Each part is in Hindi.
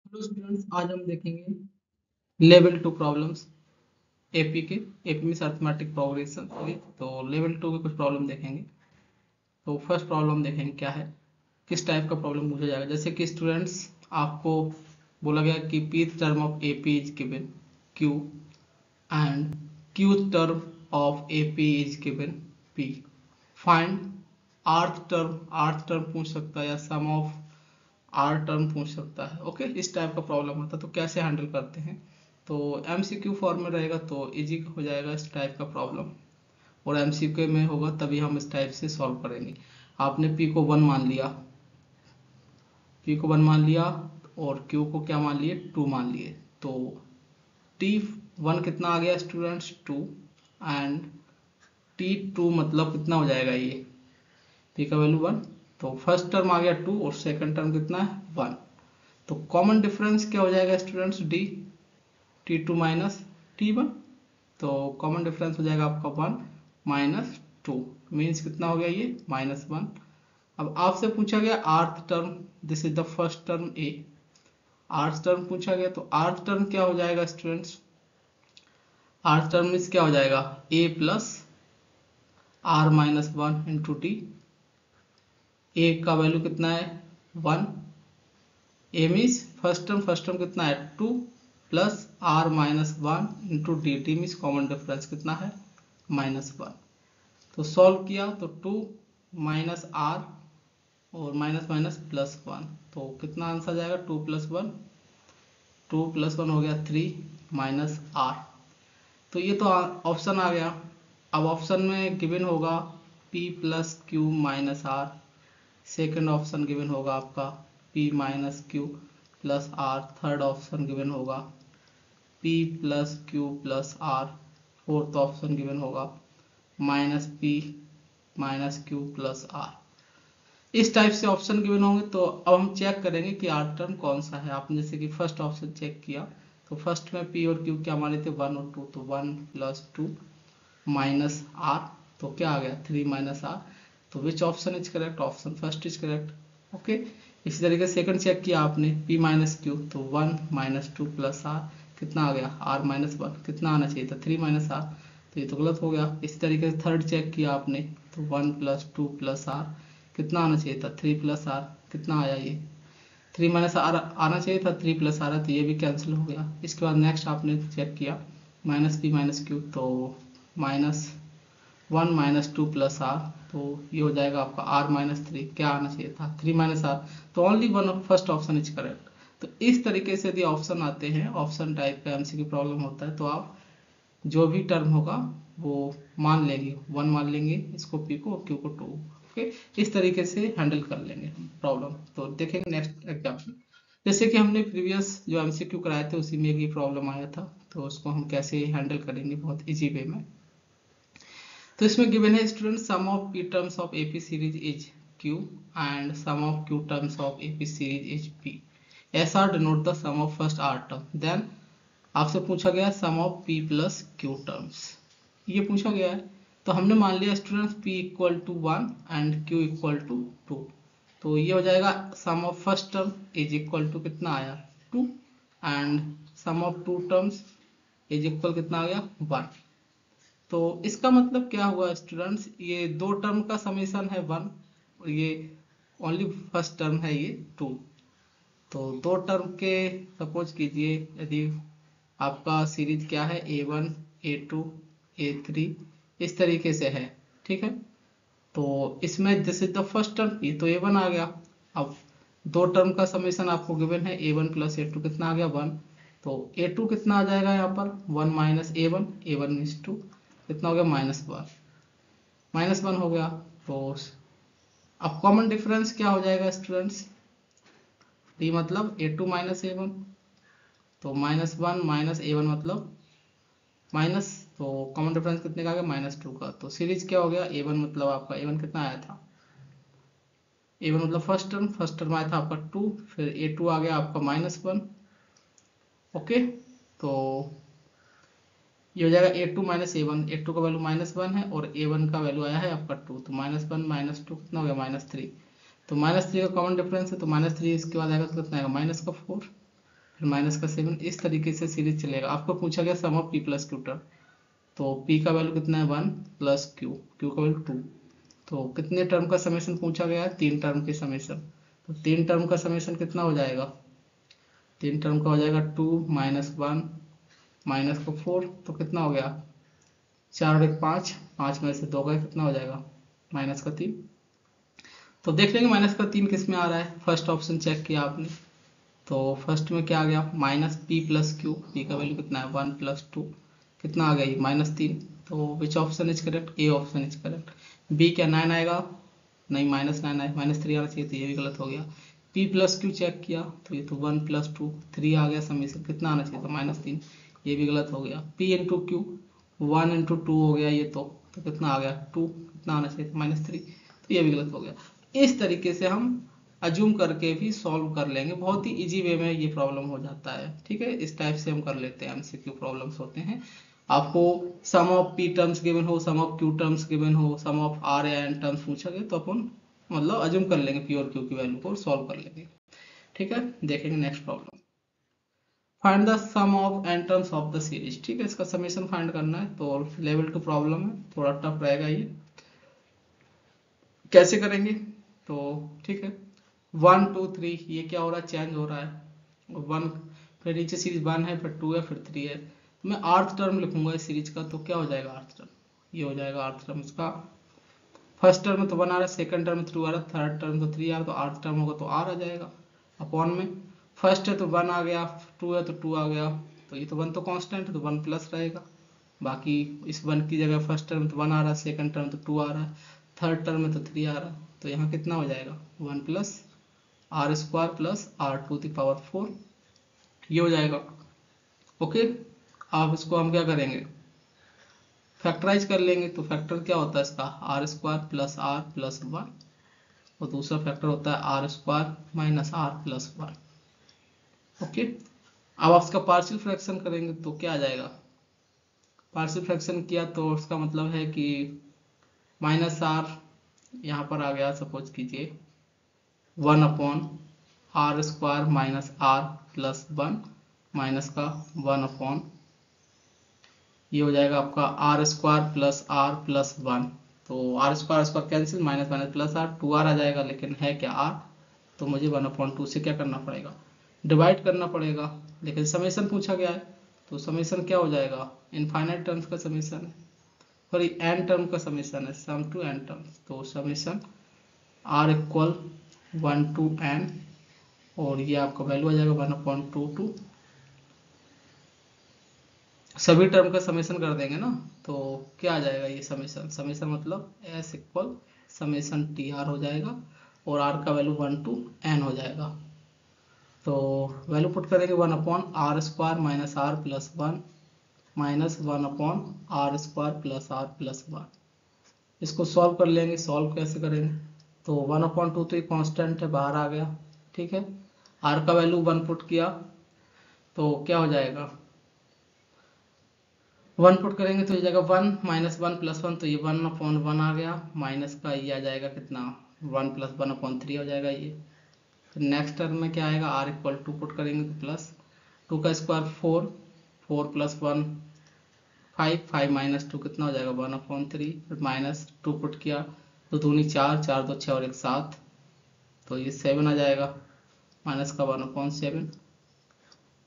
हेलो स्टूडेंट्स, आज हम देखेंगे लेवल 2 प्रॉब्लम्स एपी के। एपी में अरिथमेटिक प्रोग्रेशन। तो लेवल 2 के कुछ प्रॉब्लम देखेंगे। तो फर्स्ट प्रॉब्लम देखेंगे क्या है, किस टाइप का प्रॉब्लम पूछा जाएगा। जैसे कि स्टूडेंट्स, आपको बोला गया कि P term of AP is given Q and Q term of AP is given P. Find आर्थ टर्म पूछ सकता है या सम ऑफ आर टर्म पूछ सकता है। ओके, इस टाइप का प्रॉब्लम होता है। तो कैसे हैंडल करते हैं, तो एमसीक्यू फॉर्म में रहेगा तो इजी हो जाएगा इस टाइप का प्रॉब्लम, और एमसीक्यू में होगा तभी हम इस टाइप से सॉल्व करेंगे। आपने पी को 1 मान लिया, पी को 1 मान लिया और क्यू को क्या मान लिए, 2 मान लिए। तो टी 1 कितना आ गया स्टूडेंट्स, 2, एंड टी 2 मतलब कितना हो जाएगा ये, पी का वैल्यू 1। तो फर्स्ट टर्म आ गया 2 और सेकंड टर्म कितना है 1। तो कॉमन डिफरेंस क्या हो जाएगा students, D T 2 minus T 1। तो कॉमन डिफरेंस हो जाएगा आपका 1 माइनस 2, मीन्स कितना हो गया ये -1। अब आपसे पूछा गया rth term, this is the first term A. Rth term पूछा गया तो आर्थ टर्म क्या हो जाएगा स्टूडेंट्स, आर्थ टर्म मीन्स क्या हो जाएगा, A plus R minus 1 into T. A का वैल्यू कितना है 1, ए मीन्स फर्स्ट टर्म कितना है 2 plus R minus 1 into D T means common difference कितना है -1। तो सॉल्व किया तो 2 माइनस आर और माइनस माइनस प्लस 1, तो कितना आंसर जाएगा 2 प्लस 1, 2 प्लस 1 हो गया 3 माइनस आर। तो ये तो ऑप्शन आ गया। अब ऑप्शन में गिवन होगा p plus Q minus R, second option given होगा आपका p minus Q plus R, third option given होगा p plus Q plus R, fourth option given होगा minus p minus Q plus R. इस टाइप से ऑप्शन गिवन होंगे। तो अब हम चेक करेंगे कि आर टर्म कौन सा है। आपने जैसे कि फर्स्ट ऑप्शन चेक किया तो फर्स्ट में p और q क्या माने थे 1 और 2, तो 1 प्लस 2 माइनस आर, तो क्या आ गया 3 माइनस आर। तो which option is correct, option first is correct. Okay, इसी तरीके से सेकंड चेक किया आपने p माइनस क्यू, तो 1 माइनस 2 प्लस आर कितना आ गया r माइनस 1, कितना आना चाहिए था 3 माइनस आर, तो ये तो गलत हो गया। इसी तरीके से थर्ड चेक किया आपने तो 1 प्लस 2 प्लस आर कितना आना चाहिए था 3 प्लस आर, कितना आया ये 3 माइनस आर आना चाहिए था, 3 प्लस आर है तो ये भी कैंसिल हो गया। इसके बाद नेक्स्ट आपने चेक किया माइनस पी माइनस क्यू, तो -1 माइनस 2 प्लस आर, तो ये हो जाएगा आपका r माइनस 3, क्या आना चाहिए था 3 माइनस आर, तो only one first option is correct. तो इस तरीके से यदि ऑप्शन आते हैं, ऑप्शन टाइप का एमसीक्यू प्रॉब्लम होता है, तो आप जो भी टर्म होगा वो मान लेंगे, 1 मान लेंगे इसको p को और q को 2। ओके, इस तरीके से हैंडल कर लेंगे प्रॉब्लम। तो देखेंगे नेक्स्ट एग्जाम्पल। जैसे कि हमने प्रीवियस जो एमसीक्यू कराए थे उसी में एक प्रॉब्लम आया था, तो उसको हम कैसे हैंडल करेंगे बहुत इजी वे में। तो इसमें गिवन है student sum of p terms of AP series is q and sum of q terms of AP series is p। SR denote the sum of first R term. Then आपसे पूछा गया sum of p plus q terms, ये पूछा गया है। तो हमने मान लिया students p equal to 1 and q equal to 2। तो ये हो जाएगा sum of first term is equal to कितना आया 2 and sum of two terms is equal कितना आ गया 1। तो इसका मतलब क्या हुआ स्टूडेंट्स, ये दो टर्म का समेशन है 1 और ये ओनली फर्स्ट टर्म है ये 2। तो दो टर्म के सपोज कीजिए यदि आपका सीरीज क्या है A1 A2 A3 इस तरीके से है, ठीक है। तो इसमें this is the first term, ये तो A1 आ गया। अब दो टर्म का समेशन आपको गिवन है A1 प्लस A2 कितना आ गया 1, तो A2 कितना आ जाएगा यहाँ पर 1 माइनस A1, A1 मीन्स 2, कितना हो गया -1 हो गया। तो अब कॉमन डिफरेंस क्या हो जाएगा स्टूडेंट्स, डी मतलब A2 माइनस A1, तो -1 माइनस A1 मतलब माइनस, तो कॉमन डिफरेंस कितने का आ गया -2 का। तो सीरीज क्या हो गया A1 मतलब आपका A1 कितना आया था, A1 मतलब फर्स्ट टर्म आया था आपका 2, फिर A2 आ गया आपका -1। ओके, तो ये हो जाएगा A2 माइनस A1, A2 का वैल्यू -1 है और A1 का वैल्यू आया है आपका 2, तो -1 -2 कितना हो गया -3। तो -3 का कॉमन डिफरेंस है, तो -3 इसके बाद आएगा तो कितना आएगा -4। फिर माइनस का 7, इस तरीके से सीरीज चलेगा। आपको पूछा गया sum of p plus Q term, तो p का वैल्यू कितना है 1 प्लस q, q का वैल्यू 2। तो कितने टर्म का समेशन पूछा गया है, 3 टर्म के समेशन। तो 3 टर्म का समेशन कितना हो जाएगा, 3 टर्म का हो जाएगा 2 माइनस 1 माइनस का 4, तो कितना हो गया 4 और 1 5, 5 में से 2 गए, कितना हो जाएगा माइनस का 3। तो देख लेंगे माइनस का 3 किस में आ रहा है, फर्स्ट ऑप्शन चेक किया आपने, तो फर्स्ट में क्या आ गया minus P plus Q, P का वैल्यू कितना है 1 प्लस 2, कितना आ गया ये -3। तो which option is correct, A option is correct. B क्या 9 आएगा, नहीं -9 आए, -3 आना चाहिए, तो ये भी गलत हो गया। p प्लस क्यू चेक किया तो ये तो 1 प्लस 2, 3 आ गया, समीशन कितना आना चाहिए था -3, ये भी गलत हो गया। p इंटू क्यू 1 इंटू 2 हो गया ये तो कितना आ गया 2, कितना आना चाहिए था -3, तो ये भी गलत हो गया। इस तरीके से हम अज्यूम करके भी सॉल्व कर लेंगे, बहुत ही इजी वे में ये प्रॉब्लम हो जाता है, ठीक है। इस टाइप से हम कर लेते हैं, एमसीक्यू प्रॉब्लम्स होते हैं। आपको सम ऑफ p टर्म्स गिवन हो, सम ऑफ q टर्म्स गिवन हो, सम ऑफ r या n टर्म्स पूछा गया, तो अपन मतलब अज्यूम कर लेंगे p और q की वैल्यू को, सॉल्व कर लेंगे, ठीक है। देखेंगे next problem, find the sum of n terms of the series, ठीक है। इसका समेशन फाइंड करना है, तो लेवल 2 प्रॉब्लम है, थोड़ा टफ रहेगा ये, कैसे करेंगे, तो ठीक है। 1 2 3, ये क्या हो रहा है, चेंज हो रहा है, 1 फिर नीचे सीरीज 1 है, फिर 2 है, फिर 3 है। तो मैं आर्थ टर्म लिखूंगा इस सीरीज का, तो क्या हो जाएगा आर्थ टर्म, ये हो जाएगा आर्थ टर्म इसका। फर्स्ट टर्म में तो 1 आ रहा है, सेकंड टर्म में 2 आ रहा है, थर्ड टर्म तो 3 आ रहा है, तो आर्थ टर्म होगा तो r आ जाएगा अपॉन में। फर्स्ट है तो 1 आ गया, 2 है तो 2 आ गया, तो ये तो 1 तो कांस्टेंट है, तो 1 प्लस रहेगा। बाकी इस 1 की जगह फर्स्ट टर्म में तो 1 आ रहा है, सेकंड टर्म तो 2 आ रहा है, थर्ड टर्म में तो 3 आ रहा है, तो यहाँ कितना हो जाएगा 1 plus are square plus r⁴ ये हो जाएगा। ओके, अब इसको हम क्या करेंगे, फैक्टराइज कर लेंगे। तो फैक्टर क्या होता है इसका, r² प्लस r प्लस 1, और दूसरा फैक्टर होता है r² minus r plus 1। Okay, अब आप इसका पार्शियल फ्रैक्शन करेंगे तो क्या आ जाएगा, पार्शियल फ्रैक्शन किया तो उसका मतलब है कि -r यहाँ पर आ गया, सपोज कीजिए 1/r² minus r plus 1 minus का 1/, ये हो जाएगा आपका r² प्लस r प्लस 1। तो r² cancel, minus minus plus r, 2r आ जाएगा, लेकिन है क्या r, तो मुझे 1/2 से क्या करना पड़ेगा, डिवाइड करना पड़ेगा। लेकिन समेशन पूछा गया है, तो समेशन क्या हो जाएगा, इनफाइनाइट टर्म्स का समेशन है, और ये n टर्म का समेशन है, सम टू n टर्म्स। तो summation r equal 1 to n, और ये आपका वैल्यू आ जाएगा 1/2 टू सभी टर्म का समेशन कर देंगे ना, तो क्या आ जाएगा ये समेशन, समेशन मतलब s इक्वल समेशन tr हो जाएगा, और r का वैल्यू 1 to n हो जाएगा। तो वैल्यू पुट करेंगे 1/r² minus r plus 1 minus 1/r² plus r plus 1। इसको सॉल्व कर लेंगे, सॉल्व कैसे करेंगे, तो 1/2 तो ये कांस्टेंट है, बाहर आ गया, ठीक है। r का वैल्यू 1 पुट किया तो क्या हो जाएगा, 1 पुट करेंगे तो ये जाएगा 1 माइनस 1 प्लस 1, तो ये 1/1 आ गया, माइनस का ये आ जाएगा कितना 1 प्लस 1/3 हो जाएगा ये। फिर नेक्स्ट टर्म में क्या आएगा, r इक्वल 2 पुट करेंगे तो प्लस 2 का स्क्वायर 4, 4 प्लस 1 5, 5 माइनस 2 कितना हो जाएगा 1/3, फिर माइनस 2 पुट किया तो 2 × 4, 4 2 6 और 1 7, तो ये 7 आ जाएगा, माइनस का 1/7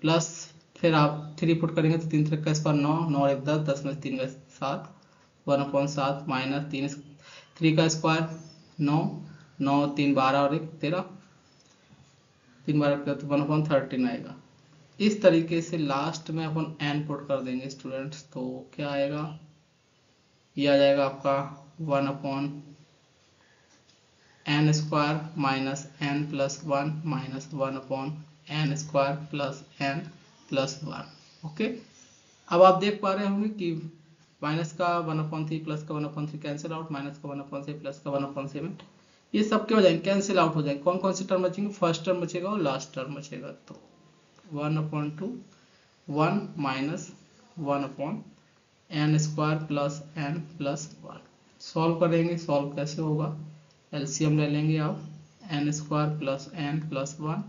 प्लस फिर आप 3 पुट करेंगे तो 3 3 का स्क्वायर 9, 9 और 1 10, 10 में 3 का 7, 1/7 माइनस 3 का स्क्वायर 9, 9 3 12 और 1 13, 3 12 तो 1/13 आएगा। इस तरीके से लास्ट में अपन n पुट कर देंगे स्टूडेंट्स, तो क्या आएगा, ये आ जाएगा आपका 1/n² minus n plus 1 minus 1/n² plus n plus 1। Okay, अब आप देख पा रहे होंगे कि माइनस का 1/3 प्लस का 1/3 कैंसिल आउट, माइनस का 1/7 प्लस का 1/7, ये सब क्या हो जाएंगे, कैंसिल आउट हो जाएंगे। कौन कौन सी टर्म बचेंगे, फर्स्ट टर्म बचेगा और लास्ट टर्म बचेगा, तो 1/2 1 minus 1/n² plus n plus 1। Solve करेंगे, सॉल्व कैसे होगा, एलसीएम ले लेंगे आप, n² प्लस n प्लस 1,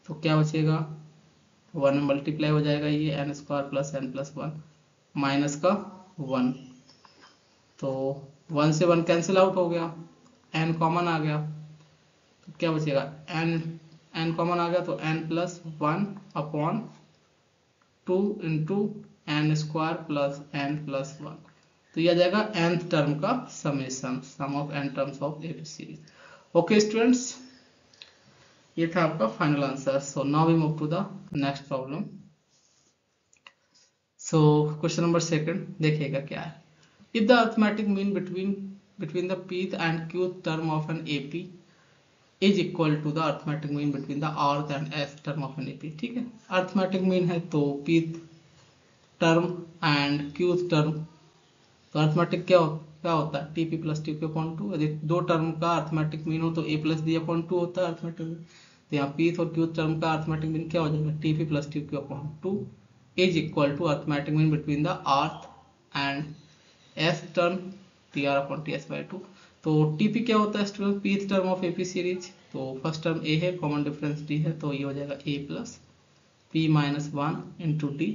तो क्या बचेगा 1 में मल्टीप्लाई हो जाएगा ये n square plus n plus 1 minus का 1, तो 1 से 1 कैंसिल आउट हो गया, एन कॉमन आ गया, तो क्या बचेगा एन, एन कॉमन आ गया तो n plus 1 upon 2 into n square plus n plus 1, तो यह आ जाएगा nth टर्म का summation, sum of n terms of AP series. Okay students, ये था आपका final answer. So now we move to the next problem. So question number second देखिएगा क्या है। If the arithmetic mean between the pth and qth term of an AP is equal to the arithmetic mean between the rth and s term of an AP. ठीक है, अरिथमेटिक मीन है तो pth term and qth term, तो अरिथमेटिक क्या होता है TP plus T Q upon two. यदि दो टर्म का अरिथमेटिक मीन हो तो A plus D upon to होता है अरिथमेटिक मीन, तो यहाँ पीथ और क्यूथ टर्म का अरिथमेटिक मीन क्या हो जाएगा TP plus T Q upon two is equal to arithmetic mean between the rth and S term T R upon T S by two. तो टीपी क्या होता है student pth term of AP series, तो फर्स्ट टर्म ए है, कॉमन डिफरेंस डी है, तो ये हो जाएगा A plus P minus 1 into D,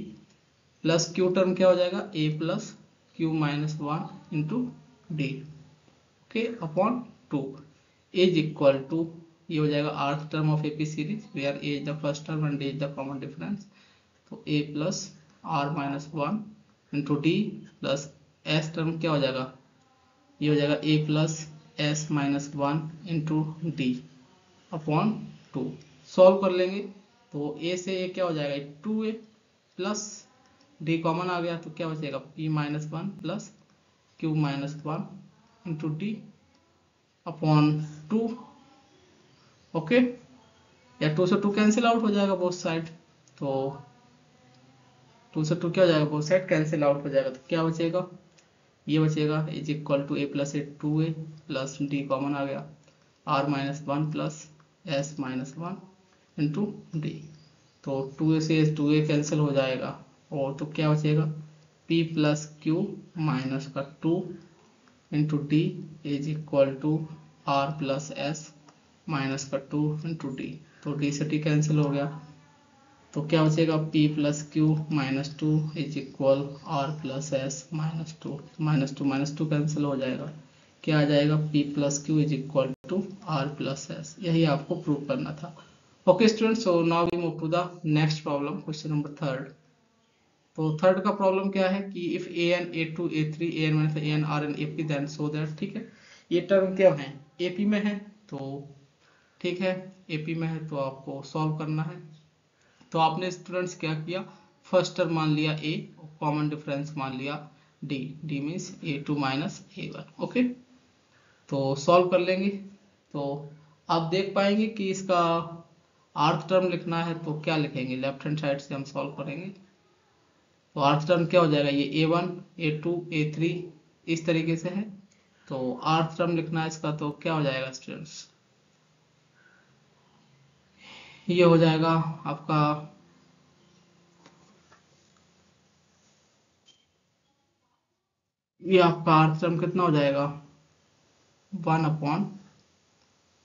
plus Q term क्या हो जाएगा A plus Q minus 1 into D, okay upon two is equal to, ये हो जाएगा आर्थ term of AP series where A is the first term and D is the common difference, तो A plus R minus 1 into D plus S term क्या हो जाएगा, ये हो जाएगा A plus S minus 1 into D upon two. Solve कर लेंगे तो ए से ए क्या हो जाएगा 2a प्लस डी कॉमन आ गया तो क्या बचेगा p minus 1 plus q minus 1 into D upon 2, okay, या 2 से 2 कैंसिल आउट हो जाएगा बोथ साइड, तो 2 से 2 क्या हो जाएगा बोथ साइड कैंसिल आउट हो जाएगा, तो क्या बचेगा ये बचेगा is equal to A plus A 2a plus D common आ गया r minus 1 plus s minus 1 into D, तो 2a से 2a कैंसिल हो जाएगा और तो क्या बचेगा p प्लस क्यू माइनस का 2 into d is equal to r plus S minus का 2 इंटू डी, तो डी से डी कैंसिल हो गया, तो क्या बचेगा p plus Q minus 2 is equal r plus S minus two cancel हो जाएगा, क्या आ जाएगा p plus q is equal to r plus s, यही आपको प्रूव करना था। Okay students, so now we move to the next problem, question number third. तो थर्ड का प्रॉब्लम क्या है कि if a n a two a three a N minus a n are N A P then show that, ठीक है, ये टर्म क्या है एपी में है, तो ठीक है एपी में है तो आपको सॉल्व करना है। तो आपने स्टूडेंट्स क्या किया, फर्स्ट टर्म मान लिया ए, कॉमन डिफरेंस मान लिया d, d means a two minus a one, okay, तो सॉल्व कर लेंगे तो आप देख पाएंगे कि इसका आर्थ टर्म लिखना है तो क्या लिखेंगे, लेफ्ट हैंड साइड से हम सॉल्व करेंगे, तो आर्थ टर्म क्या हो जाएगा ये a1 a2 a3 इस तरीके से है, तो आर्थ टर्म लिखना है इसका तो क्या हो जाएगा स्टूडेंट्स, ये हो जाएगा आपका ये आपका आर्थ टर्म कितना हो जाएगा 1 अपॉन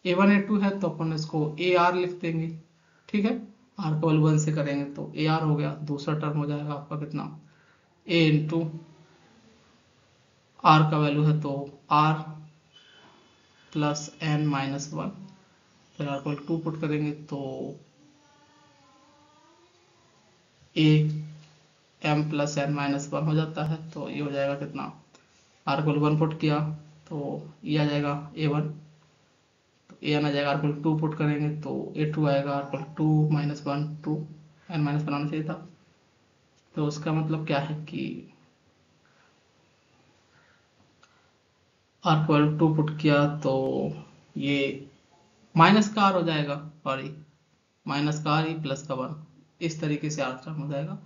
a1 a2 है तो अपन इसको ar लिख देंगे, ठीक है, आर को 1 से करेंगे तो ar हो गया, दूसरा टर्म हो जाएगा आपका कितना a इंटू आर का वैल्यू है तो r प्लस n माइनस 1, फिर आर को 2 पुट करेंगे तो a m plus n minus 1 हो जाता है, तो ये हो जाएगा कितना आर को 1 पुट किया तो ये आ जाएगा a1, तो ए एन आ जाएगा, आर को 2 पुट करेंगे तो a2 आएगा, आर को 2 माइनस 1 2 n माइनस 1 आना चाहिए था, तो उसका मतलब क्या है कि आर को 2 पुट किया तो ये माइनस का आर हो जाएगा, सॉरी माइनस का आर ही प्लस का 1, इस तरीके से आर टर्म हो जाएगा,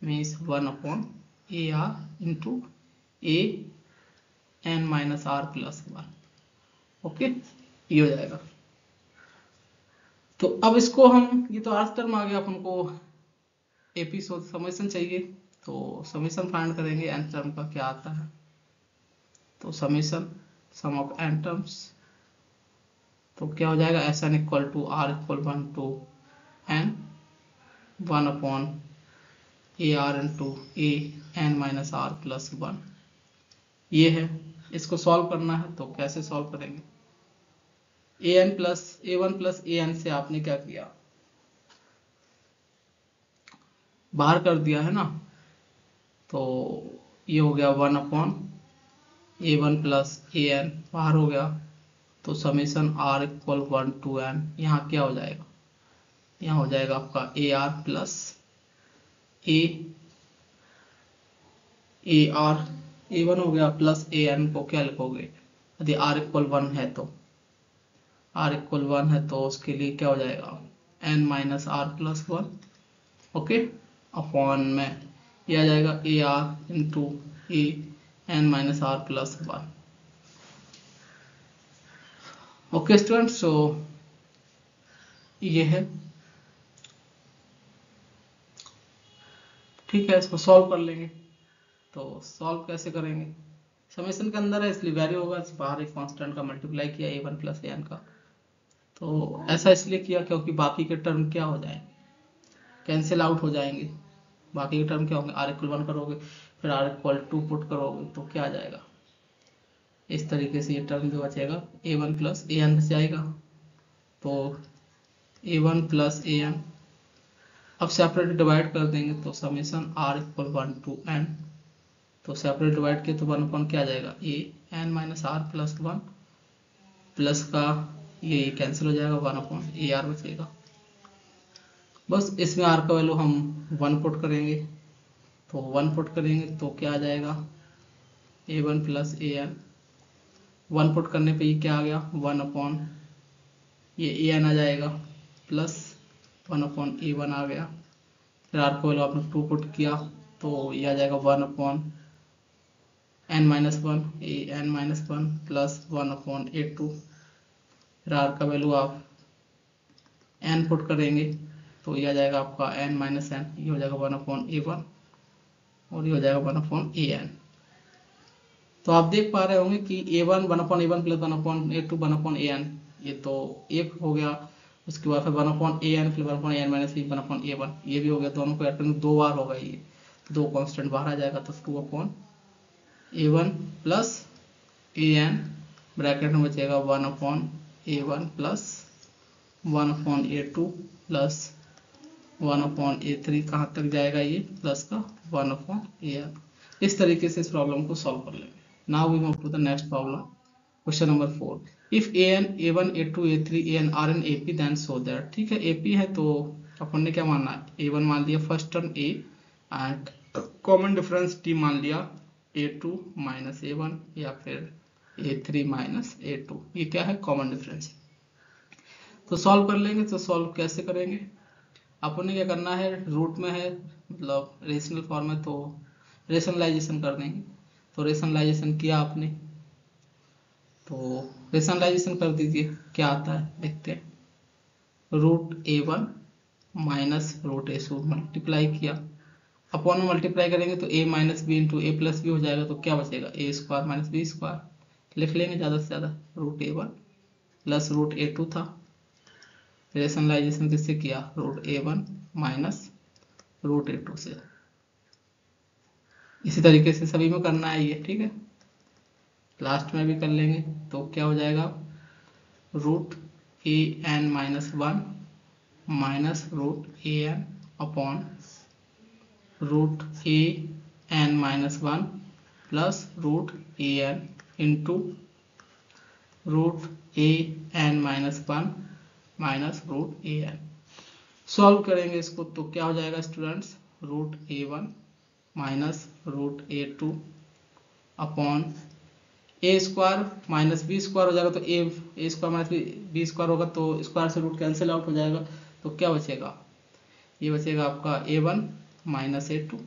means 1 upon a are into A N minus are plus 1, okay, ये हो जाएगा। तो अब इसको हम, ये तो आर टर्म आ गया, अपन को एपी समेशन चाहिए, तो समेशन फाइंड करेंगे एन टर्म का क्या आता है, तो summation sum of n terms, तो क्या हो जाएगा s n equal to r equal 1 to n 1 upon a are into A N minus are plus 1 ये है। इसको सॉल्व करना है तो कैसे सॉल्व करेंगे? A N plus A one plus A N से आपने क्या किया, बाहर कर दिया है ना, तो ये हो गया 1 अपॉन ए वन प्लस ए एन बाहर हो गया, तो summation are equal 1 to n, यहाँ क्या हो जाएगा, यहाँ हो जाएगा आपका a r plus a r a one हो गया प्लस ए एन को क्या लिखोगे, यदि आर इक्वल 1 है तो, आर इक्वल 1 है तो उसके लिए क्या हो जाएगा N minus are plus 1, okay, upon में ये आ जाएगा A are into A N minus are plus 1। Okay students, so ये है, ठीक है, इसको सॉल्व कर लेंगे। तो सॉल्व कैसे करेंगे, समेशन के अंदर है इसलिए वैल्यू होगा, बाहर एक कांस्टेंट का मल्टीप्लाई किया ए वन प्लस ए एन का, तो ऐसा इसलिए किया क्योंकि बाकी के टर्म क्या हो जाएंगे, कैंसिल आउट हो जाएंगे। बाकी के टर्म क्या होंगे, आर इक्वल 1 करोगे फिर आर इक्वल 2 पुट करोगे तो क्या आ जाएगा, इस तरीके से ये टर्म जो बचेगा A one plus A N बच जाएगा। तो A one plus A N अब सेपरेट डिवाइड कर देंगे तो summation are equal 1 to N, तो सेपरेट डिवाइड किए तो 1 अपॉन क्या आ जाएगा A N minus are plus 1, plus का ये कैंसिल हो जाएगा, 1 अपॉन ए आर बचेगा। बस इसमें आर का वैल्यू हम 1 पुट करेंगे, तो 1 पुट करेंगे तो क्या आ जाएगा ए one plus A N, 1 put करने पे ये क्या आ गया 1 अपॉन ये ए एन आ जाएगा प्लस 1 अपॉन ए वन आ गया, फिर आर का वैल्यू आपने 2 पुट किया तो ये आ जाएगा 1 upon n minus 1 a N minus 1 plus 1 upon A two, फिर आर का वैल्यू आप एन पुट करेंगे तो ये आ जाएगा आपका एन माइनस एन, ये हो जाएगा 1 अपॉन ए वन और ये हो जाएगा 1 अपॉन ए एन। तो आप देख पा रहे होंगे कि A one 1 upon A one plus 1 upon A two 1 upon A N, ये तो एक हो गया, उसके बाद फिर 1 अपॉन ए एन फिर 1 upon A N minus 1 upon A one, ये भी हो गया, दोनों को ऐड करेंगे 2 बार होगा, ये 2 कांस्टेंट बाहर आ जाएगा तो 2 upon A one plus A N bracket में बचेगा 1 अपॉन ए वन प्लस 1 अपॉन ए टू प्लस 1 अपॉन ए थ्री, कहाँ तक जाएगा ये प्लस का 1 अपॉन ए एन। इस तरीके से इस प्रॉब्लम को सॉल्व कर लेंगे। Now we move to the next problem, question number 4, if a n a one a two a three a n are N A P then show that, ठीक है, ए पी है तो अपन ने क्या मानना है, ए वन मान लिया first term A and common difference T मान लिया ए टू माइनस ए वन या फिर ए थ्री माइनस ए टू, ये क्या है कॉमन डिफरेंस। तो सॉल्व कर लेंगे, तो सॉल्व कैसे करेंगे, अपन ने क्या करना है, रूट में है मतलब रेशनल फॉर्म है तो रेशनलाइजेशन कर देंगे। तो रेशनलाइजेशन किया आपने, तो रेशनलाइजेशन कर दीजिए, क्या आता है देखते हैं, रूट ए वन माइनस रूट ए टू मल्टीप्लाई किया, अपॉन में मल्टीप्लाई करेंगे तो a minus b into a plus b हो जाएगा, तो क्या बचेगा a square minus B square, लिख लेंगे ज़्यादा से ज़्यादा, रूट ए वन प्लस रूट ए टू था, रेशनलाइजेशन किससे किया, रूट ए वन माइनस रूट ए टू से। इसी तरीके से सभी में करना है ये, ठीक है, लास्ट में भी कर लेंगे तो क्या हो जाएगा, root A N minus one minus root A N upon root A N minus one plus root A N into root A N minus one minus root A N. Solve करेंगे इसको तो क्या हो जाएगा students, root A one minus root A two upon A square minus B square हो जाएगा, तो ए स्क्वायर माइनस बी स्क्वायर होगा तो स्क्वायर से रूट कैंसिल आउट हो जाएगा, तो क्या बचेगा, ये बचेगा आपका a one minus a two.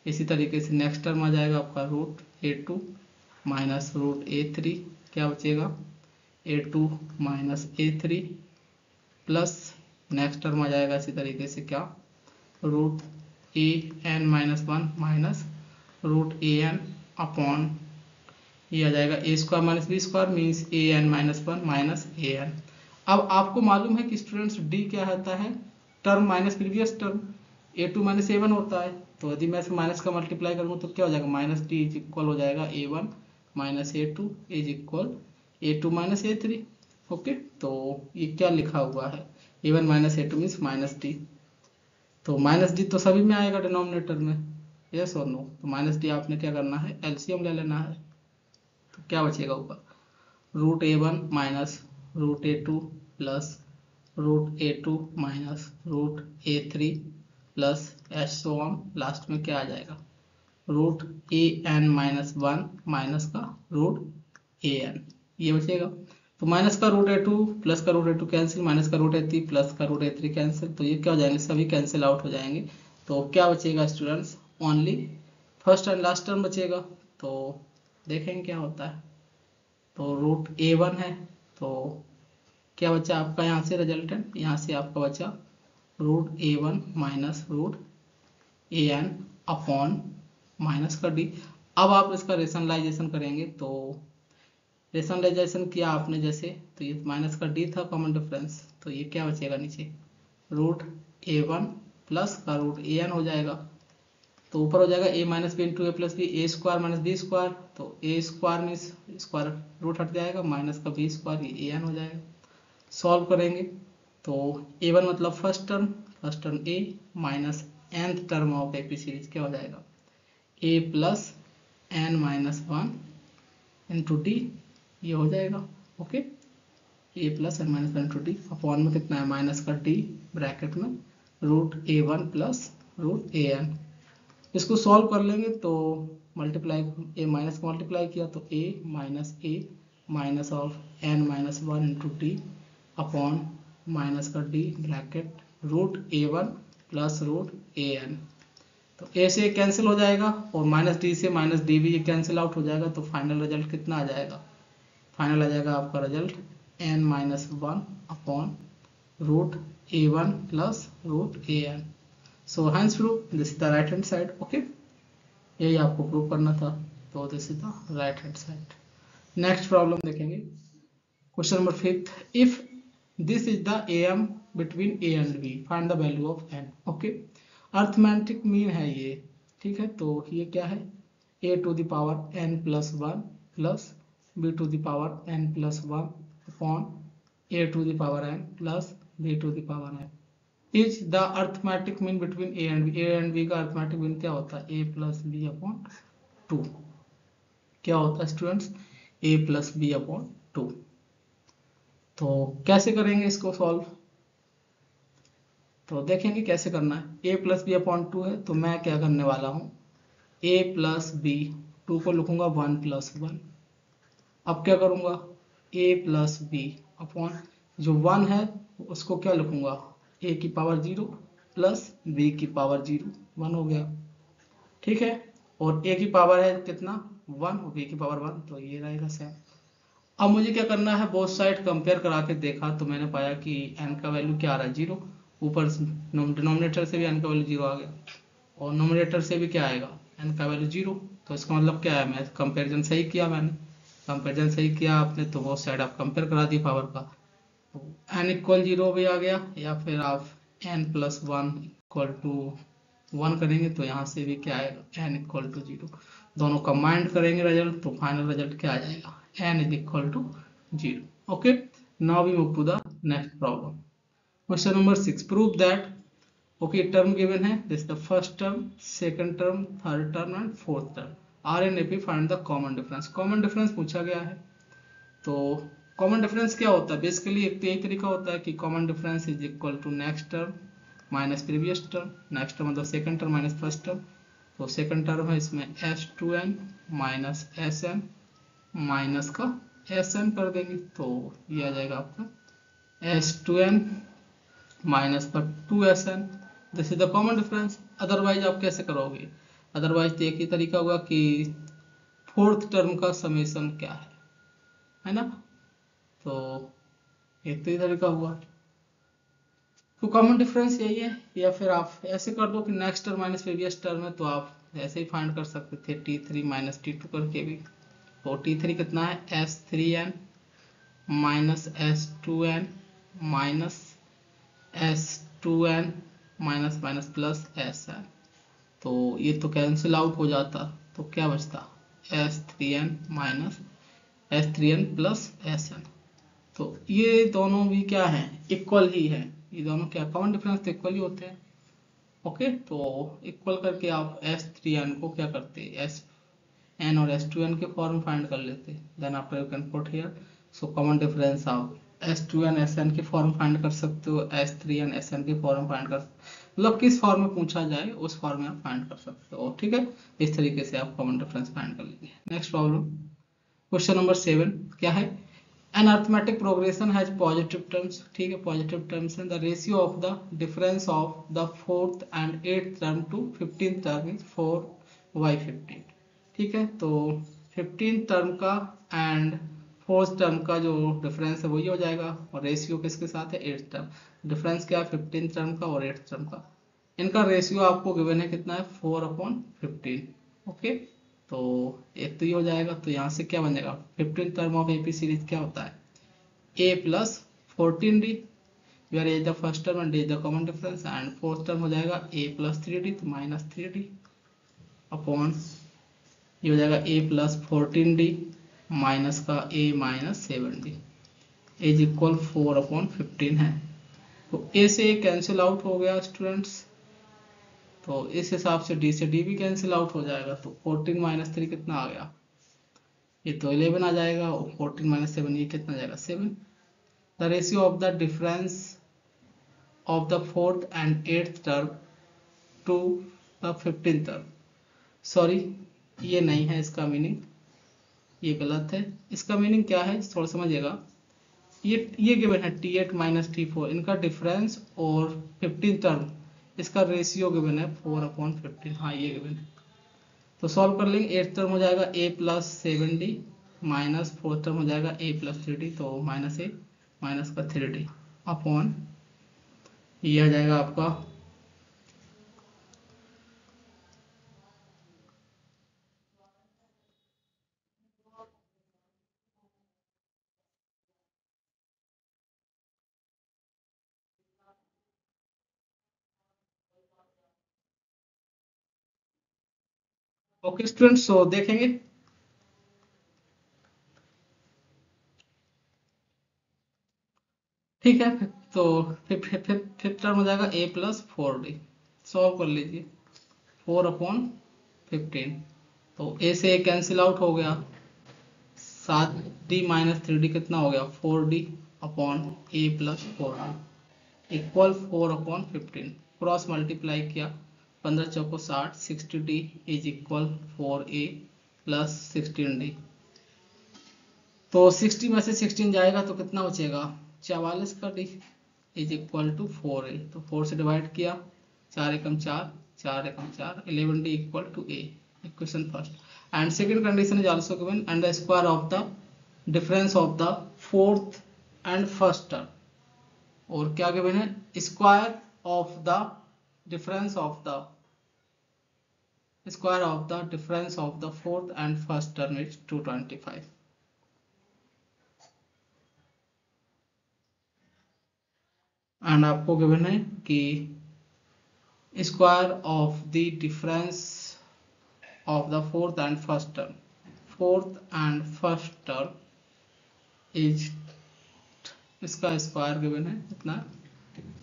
इसी तरीके से नेक्स्ट टर्म आ जाएगा आपका root A two minus root a three, क्या बचेगा a two minus a three plus next term आ जाएगा इसी तरीके से क्या, root A N minus one minus root A N upon ये आ जाएगा a square minus B square means a N minus one minus a N. अब आपको मालूम है कि स्टूडेंट्स डी क्या होता है, term minus previous term, a2 minus a1 होता है, तो यदि मैं इसमें माइनस का मल्टीप्लाई करूँगा तो क्या हो जाएगा, माइनस डी इज इक्वल हो जाएगा a1 minus a2 is equal a2 minus a3। Okay, तो ये क्या लिखा हुआ है, a1 minus a2 means minus D, तो माइनस डी तो सभी में आएगा डिनोमिनेटर में, यस और नो, तो माइनस डी आपने क्या करना है, एलसीएम ले लेना है, तो क्या बचेगा ऊपर, root a1 minus root a2 plus root a2 minus root a3 plus h so on, last में क्या आ जाएगा, रूट an माइनस 1 माइनस का रूट an, ये बचेगा। तो माइनस का रूट a2 प्लस का रूट a2 कैंसिल, माइनस का रूट a3 प्लस का रूट a3 कैंसिल, तो ये क्या हो जाएंगे, सभी कैंसिल आउट हो जाएंगे। तो क्या बचेगा students, only first and last term बचेगा। तो देखेंगे क्या होता है, तो रूट a1 है, तो क्या बचा आपका यहाँ से रिजल्टेंट, यहाँ से आपका बचा root a1 minus root an upon minus का डी। अब आप इसका रेशनलाइजेशन करेंगे, तो रेशनलाइजेशन किया आपने जैसे, तो ये माइनस का डी था कॉमन डिफरेंस, तो ये क्या बचेगा नीचे, रूट a1 प्लस का रूट an हो जाएगा, तो ऊपर हो जाएगा a minus b into a plus b, a square minus B square, तो ए स्क्वायर मीन्स स्क्वायर रूट हट जाएगा, माइनस का बी स्क्वायर, ये an हो जाएगा। सॉल्व करेंगे तो a1 मतलब first term a minus nth term of AP series क्या हो जाएगा, a plus n minus 1 into d, ये हो जाएगा। Okay, a plus n minus 1 into D upon में कितना है, माइनस का d ब्रैकेट में root a1 plus root an। इसको सॉल्व कर लेंगे तो मल्टीप्लाई, a माइनस का मल्टीप्लाई किया तो a minus of n minus 1 into D upon minus का d bracket root a1 plus root an। तो a से कैंसिल हो जाएगा और माइनस डी से माइनस डी भी ये कैंसिल आउट हो जाएगा, तो फाइनल रिजल्ट कितना आ जाएगा, फाइनल आ जाएगा आपका result n minus 1 upon root a1 plus root an। So hence proof this is the right hand side. Okay, यही आपको प्रूव करना था, तो this is the right hand side. Next problem देखेंगे, question number 5, if this is the am between a and b, find the value of n। Okay, arithmetic mean है ये, ठीक है, तो ये क्या है, a to the power n plus 1 plus b to the power n plus 1 upon a to the power n plus b to the power n is the arithmetic mean between a and b। a and b का अर्थमेटिक मीन क्या होता है, a प्लस बी अपॉन 2, क्या होता है students, a plus b upon 2। तो कैसे करेंगे इसको सॉल्व, तो देखेंगे कैसे करना है। a प्लस बी अपॉन 2 है, तो मैं क्या करने वाला हूँ, a प्लस बी, 2 को लिखूंगा 1 प्लस 1। अब क्या करूंगा, a प्लस बी अपॉन जो 1 है उसको क्या लिखूंगा, a की पावर 0 प्लस b की पावर 0, 1 हो गया, ठीक है, और a की पावर है कितना 1 और b की पावर 1, तो ये रहेगा सेम। अब मुझे क्या करना है, बोथ साइड कंपेयर करा के देखा तो मैंने पाया कि n का वैल्यू क्या आ रहा है, 0, ऊपर डिनोमिनेटर से भी n का वैल्यू 0 आ गया और नोमिनेटर से भी क्या आएगा, n का वैल्यू 0, तो इसका मतलब क्या है, मैं कंपेरिजन सही किया, मैंने कंपेरिजन सही किया आपने, तो बोथ साइड आप कंपेयर करा दी पावर का, तो n इक्वल 0 भी आ गया, या फिर आप n प्लस 1 इक्वल टू 1 करेंगे तो यहाँ से भी क्या आएगा, n इक्वल टू 0, दोनों कंबाइंड करेंगे रिजल्ट, तो फाइनल रिजल्ट क्या आ जाएगा, n is equal to 0। Okay, now we move to the next problem, question number 6, prove that, okay term given है, this the first term, second term, third term and fourth term, are an AP find the common difference. Common difference पूछा गया है, तो कॉमन डिफरेंस क्या होता है, बेसिकली एक तो यही तरीका होता है कि common difference is equal to next term minus previous term, next term मतलब second term minus first term, तो सेकंड टर्म है इसमें s2n माइनस sn माइनस का sn कर देंगे, तो ये आ जाएगा आपका s2n माइनस का 2sn, this is the common difference. Otherwise आप कैसे करोगे, अदरवाइज तो एक ही तरीका होगा कि फोर्थ टर्म का समेशन क्या है ना, तो एक तो ही तरीका हुआ, तो कॉमन डिफरेंस यही है, या फिर आप ऐसे कर दो कि next term minus previous term है, तो आप ऐसे ही फाइंड कर सकते थे t3 माइनस t2 करके भी, तो t3 कितना है s3n minus s2n minus 2n minus minus plus Sn, तो ये तो कैंसिल आउट हो जाता, तो क्या बचता S3n minus S3n plus Sn। तो ये दोनों भी क्या हैं, इक्वल ही है, ये दोनों क्या कॉमन डिफरेंस तो इक्वल ही होते हैं। ओके, तो इक्वल करके आप S3n को क्या करते हैं, Sn और S2n के फॉर्म फाइंड कर लेते हैं। Then after you can put here, so common difference आप S2n Sn के फॉर्म फाइंड कर सकते हो, S3n Sn के फॉर्म फाइंड कर, मतलब किस फॉर्म में पूछा जाए उस फॉर्म में आप फाइंड कर सकते हो। ठीक है, इस तरीके से आप कॉमन डिफरेंस फाइंड कर लेंगे। नेक्स्ट प्रॉब्लम, क्वेश्चन नंबर 7 क्या है, an arithmetic progression has positive terms, ठीक है, positive terms है, the ratio of the difference of the fourth and eighth term to 15th term is 4/15, ठीक है, तो 15th टर्म का एंड फोर्थ टर्म का जो डिफरेंस है वही हो जाएगा, और रेशियो किसके साथ है, एट्थ टर्म, डिफरेंस क्या है 15th टर्म का और एट्थ टर्म का, इनका रेशियो आपको गिवन है कितना है 4/15। ओके, तो एक तो ये हो जाएगा, तो यहाँ से क्या बन जाएगा 15th term of AP series क्या होता है a plus 14d, where a the first term and d the common difference, and fourth term हो जाएगा a प्लस 3d, तो माइनस 3d अपॉन ये हो जाएगा a प्लस 14d माइनस का a minus 7d is equal 4/15 है। तो a से a कैंसिल आउट हो गया स्टूडेंट्स, तो इस हिसाब से d से d भी कैंसिल आउट हो जाएगा, तो 14 माइनस 3 कितना आ गया, ये तो 11 आ जाएगा, और 14 माइनस 7 ये कितना आ जाएगा 7। The ratio of the difference of the fourth and eighth term to the 15th term, sorry ये नहीं है इसका मीनिंग, ये गलत है, इसका मीनिंग क्या है थोड़ा समझिएगा, ये गिवन है T8 माइनस T4, इनका डिफरेंस और 15th टर्म इसका रेशियो गिवन है 4/15, हाँ ये गिवन है, तो सॉल्व कर लेंगे। एट्थ टर्म हो जाएगा a plus 7d minus fourth term हो जाएगा a प्लस 3d, तो माइनस a माइनस का 3d अपॉन ये आ जाएगा आपका ओके स्टूडेंट्स, तो देखेंगे ठीक है, तो फिफ्थ टर्म हो जाएगा a प्लस 4d, सॉल्व कर लीजिए 4/15, तो a से a कैंसिल आउट हो गया, 7d माइनस 3d कितना हो गया 4d upon a plus 4d equal 4/15, cross multiply किया 15 चौको 60, 60d is equal 4a plus 16d, तो 60 में से 16 जाएगा तो कितना बचेगा 44 का d is equal to 4a, तो 4 से डिवाइड किया 4 एकम 4, 4 एकम 4, 11d equal to a, equation first, and second condition is also given, and the square of the difference of the fourth and first term, और क्या गिवन है square of the difference of the square of the difference of the fourth and first term is 225, and आपको गिवन है कि square of the difference of the fourth and first term, fourth and first term is, इसका स्क्वायर गिवन है कितना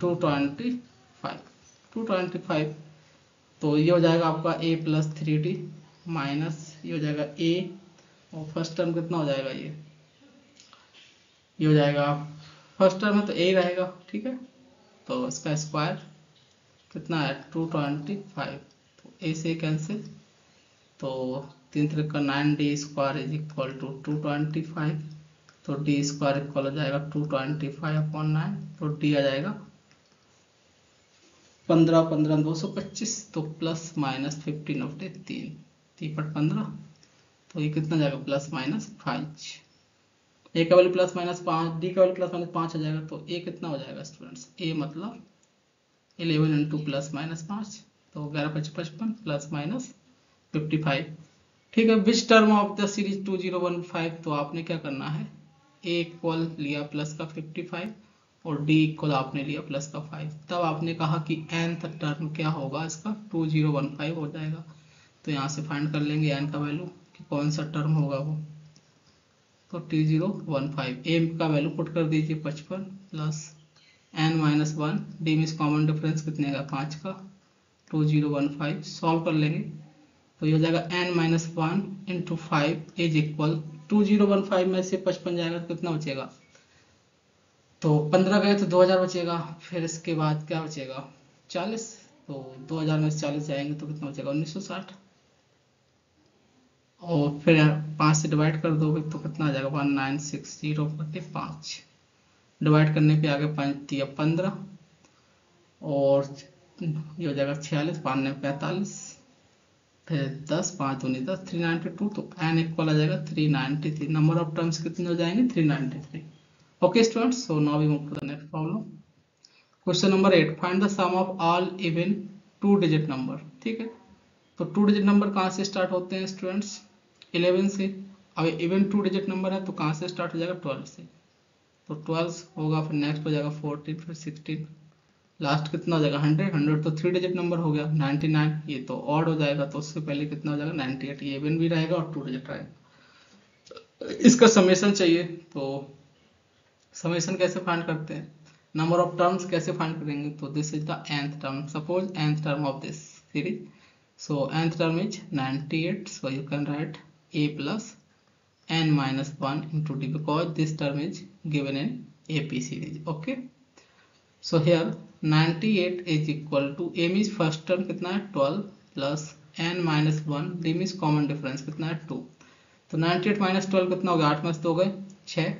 225, तो ये हो जाएगा आपका a प्लस 3d माइनस ये हो जाएगा a, और फर्स्ट टर्म कितना हो जाएगा ये हो जाएगा फर्स्ट टर्म है तो a रहेगा, ठीक है, तो इसका स्क्वायर कितना है 225, तो a से कैंसिल, तो 3 3 9d square is equal to 225, तो d स्क्वायर इक्वल हो जाएगा 225/9, तो d आ जाएगा 15 15 225, तो प्लस माइनस 15 ऑफ 3 तो ये कितना जाएगा प्लस माइनस 5, a का वैल्यू प्लस माइनस 5, d का वैल्यू प्लस माइनस 5 आ जाएगा, तो a कितना हो जाएगा स्टूडेंट्स, a मतलब 11 इंटू प्लस माइनस 5, तो 11 5 55 प्लस माइनस 55, ठीक है। Which term of the series 2015, तो आपने क्या करना है a इक्वल लिया प्लस का 55 और d इक्वल आपने लिया प्लस का 5, तब आपने कहा कि nth टर्म क्या होगा इसका 2015 हो जाएगा। तो यहाँ से फाइंड कर लेंगे n का वैल्यू कि कौन सा टर्म होगा वो। तो T015 a का वैल्यू पुट कर दीजिए 55 plus n-1 d means common difference कितने का 5 का 2015 सॉल्व कर लेंगे तो ये हो जाएगा n-1 इंटू 5 इज इक्वल 2015 में से 55 जाएगा तो कितना बचेगा, तो 15 गए तो 2000 बचेगा, फिर इसके बाद क्या बचेगा 40, तो 2000 में से 40 जाएंगे तो कितना बचेगा 1960, और फिर 5 से डिवाइड कर दोगे तो कितना आ जाएगा 1960/5, डिवाइड करने पे आगे 5 दिया 15 और ये हो जाएगा 46, 5 ने 45, फिर 10, 5 दूनी 10, 392, तो n इक्वल आ जाएगा 393। नंबर ऑफ टर्म्स कितने हो जाएंगे 393। Okay students, so now we move to the next problem. Question number 8, find the sum of all even 2 digit number. ठीक है, तो 2 डिजिट नंबर कहाँ से स्टार्ट होते हैं स्टूडेंट्स 11 से। अब इवन 2 डिजिट नंबर है तो कहाँ से स्टार्ट हो जाएगा 12 से, तो 12 होगा, फिर नेक्स्ट हो जाएगा 14, फिर 16, लास्ट कितना हो जाएगा 100, 100 तो 3 डिजिट नंबर हो गया, 99 ये तो ऑड हो जाएगा, तो उससे पहले कितना हो जाएगा 98, ये इवन भी रहेगा और 2 डिजिट रहेगा। इसका समेशन चाहिए, तो समेशन कैसे फाइंड करते हैं, नंबर ऑफ टर्म्स कैसे फाइंड करेंगे, तो this is the nth term, suppose nth term of this series, so nth term is 98, so you can write a plus n-1 into d because this term is given in AP series. Okay, so here 98 is equal to a means first term कितना है 12 plus n-1 d means common difference कितना है 2, तो 98 माइनस 12 कितना हो गया 8 में से 2 गए 6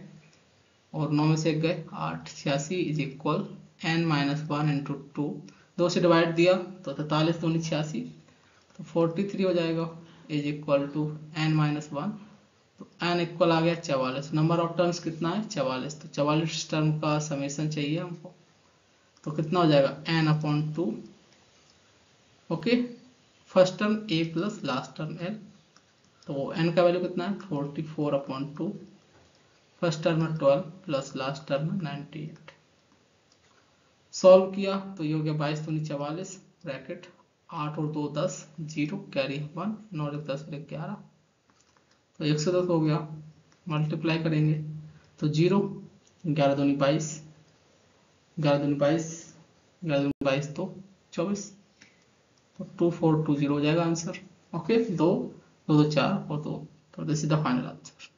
और 9 में से 1 गए 8, 86 इज इक्वल n-1 इंटू 2, 2 से डिवाइड दिया तो 43 दूनी 86, तो 43 हो जाएगा इज इक्वल टू n-1, तो n इक्वल आ गया 44। नंबर ऑफ टर्म्स कितना है 44, तो 44 टर्म का समेशन चाहिए हमको, तो कितना हो जाएगा n/2। Okay, first term a plus last term l, तो n का वैल्यू कितना है 44/2, फर्स्ट टर्म है 12 प्लस लास्ट टर्म है 98। सॉल्व किया तो ये हो गया 22 दूनी 44 ब्रैकेट 8 और 2 10, 0 कैरी 1, 9 और 10 और 11, तो 110 हो गया। मल्टीप्लाई करेंगे तो 0, 11 दूनी 22, 11 दूनी 22, 11 दूनी 22 तो 24, तो 2420 हो जाएगा आंसर। ओके, 2 2 2 4 और 2, तो this is the final answer.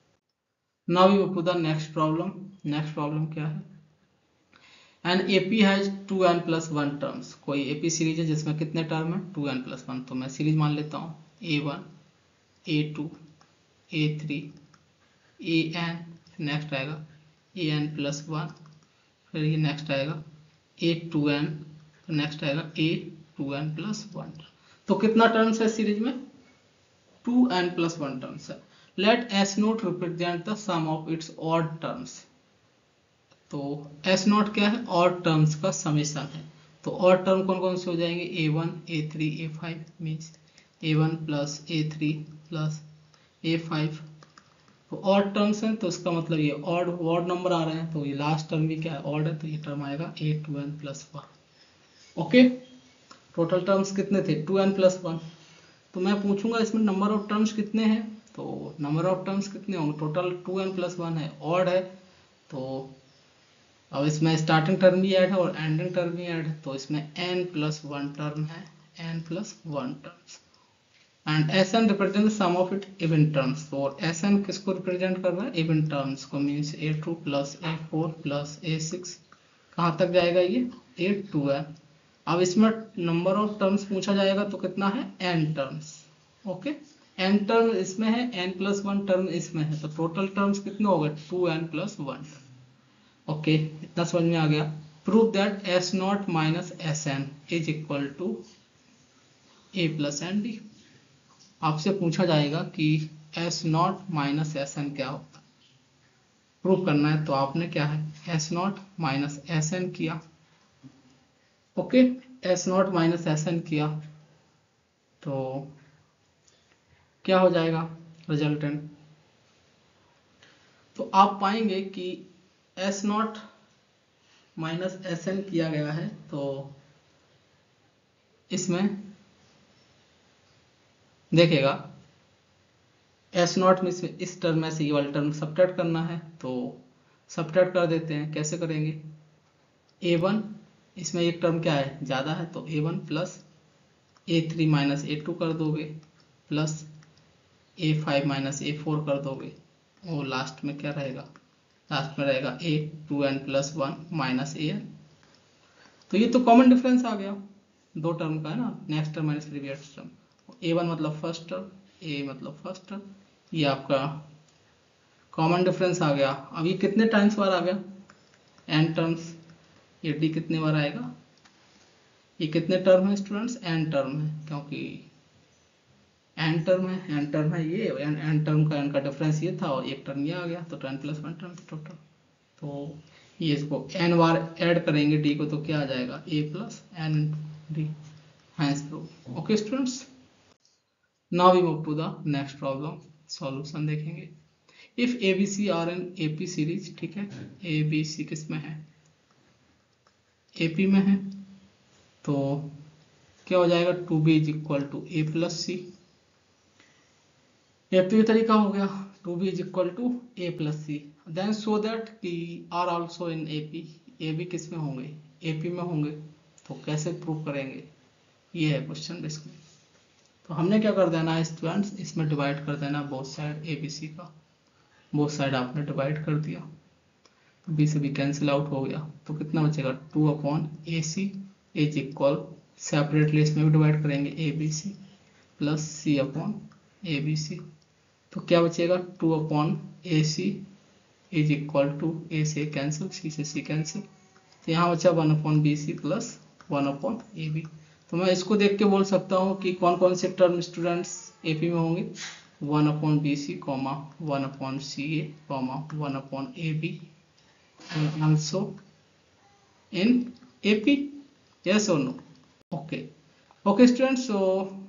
Now we move to the next problem. Next problem क्या है, an AP has 2n+1 terms. कोई एपी सीरीज है जिसमें कितने टर्म है 2n+1, तो मैं सीरीज मान लेता हूँ a1 a2 a3 an, next आएगा an+1, फिर ये नेक्स्ट आएगा a2n, नेक्स्ट आएगा a2n+1। तो कितना टर्म्स है सीरीज में 2n+1 टर्म्स है। Let s not represent the sum of its odd terms. तो s नॉट क्या है ऑड टर्म्स का समेशन है, तो ऑड टर्म कौन कौन से हो जाएंगे a1 a3 a5 means a1 plus a3 plus a5, तो ऑड टर्म्स हैं तो इसका मतलब ये ऑड ऑड नंबर आ रहे हैं, तो ये लास्ट टर्म भी क्या है ऑड है, तो ये टर्म आएगा a2n+1। ओके, टोटल टर्म्स कितने थे 2n+1, तो मैं पूछूंगा इसमें नंबर ऑफ टर्म्स कितने हैं, तो नंबर ऑफ टर्म्स कितने होंगे टोटल 2n+1 है, ऑड है, तो अब इसमें स्टार्टिंग टर्म भी ऐड है और एंडिंग टर्म भी ऐड है, तो इसमें n+1 टर्म है, n+1 terms, and Sn represent sum of it even terms, और Sn किसको रिप्रेजेंट कर रहा है इवन टर्म्स को, means a2 plus a4 plus a6, कहाँ तक जाएगा ये a2 है। अब इसमें नंबर ऑफ टर्म्स पूछा जाएगा तो कितना है n terms. Okay, n term इसमें है, n+1 टर्म इसमें है, तो टोटल टर्म्स कितने हो गए 2n+1। ओके, इतना समझ में आ गया। Prove that s0 minus sn is equal to a plus n d. आपसे पूछा जाएगा कि s0 माइनस sn क्या होता है, प्रूव करना है, तो आपने क्या है s0 माइनस sn किया। ओके, s0 माइनस sn किया तो क्या हो जाएगा रिजल्टेंट, तो आप पाएंगे कि s0 माइनस एस एन किया गया है, तो इसमें देखिएगा एस नॉट में इस टर्म में से ये वाला टर्म सब्ट्रैक्ट करना है, तो सब्ट्रैक्ट कर देते हैं। कैसे करेंगे, a1 इसमें एक टर्म क्या है ज़्यादा है, तो a1 plus a3 minus a2 कर दोगे, प्लस a5 माइनस a4 कर दोगे, और लास्ट में क्या रहेगा, लास्ट में रहेगा a2n प्लस 1 माइनस an। तो ये तो कॉमन डिफरेंस आ गया दो टर्म का, है ना, next term minus previous term. a1 मतलब फर्स्ट टर्म, a मतलब फर्स्ट टर्म, ये आपका कॉमन डिफरेंस आ गया। अब ये कितने टाइम्स बार आ गया, n टर्म्स। ये d कितने बार आएगा, ये कितने टर्म है स्टूडेंट्स, n टर्म है, क्योंकि n टर्म है, n टर्म है ये, n टर्म का n का डिफरेंस ये था और एक टर्म ये आ गया, तो 10 प्लस 1 टर्म टोटल। तो ये इसको n बार ऐड करेंगे d को, तो क्या आ जाएगा a plus n d, hence prove. Okay students, now we move to the next problem, solution देखेंगे। If a b c are N A P series, ठीक है, ए बी सी किस में है, ए पी में है, तो क्या हो जाएगा, 2b is equal to A plus c. A P का तरीका हो गया 2b is equal to A plus c, then show that कि are also in A P, a b किस में होंगे, ए पी में होंगे। तो कैसे प्रूव करेंगे, ये है क्वेश्चन बेसिकली। तो हमने क्या कर देना है स्टूडेंट्स, इसमें डिवाइड कर देना both side a b c का, बोथ साइड आपने डिवाइड कर दिया, तो बी से बी कैंसिल आउट हो गया, तो कितना बचेगा 2 upon a c is equal, separately इसमें भी डिवाइड करेंगे a b c plus c upon a b c, तो क्या बचेगा 2 upon a c is equal to, a से कैंसिल, सी से सी कैंसिल, तो यहाँ बचा 1 upon b c plus 1 upon a b. तो मैं इसको देख के बोल सकता हूँ कि कौन कौन से टर्म स्टूडेंट्स ए पी में होंगे, 1 upon b c comma 1 upon c a comma 1 upon a b and also in A P, yes और नो। ओके ओके स्टूडेंट्स, सो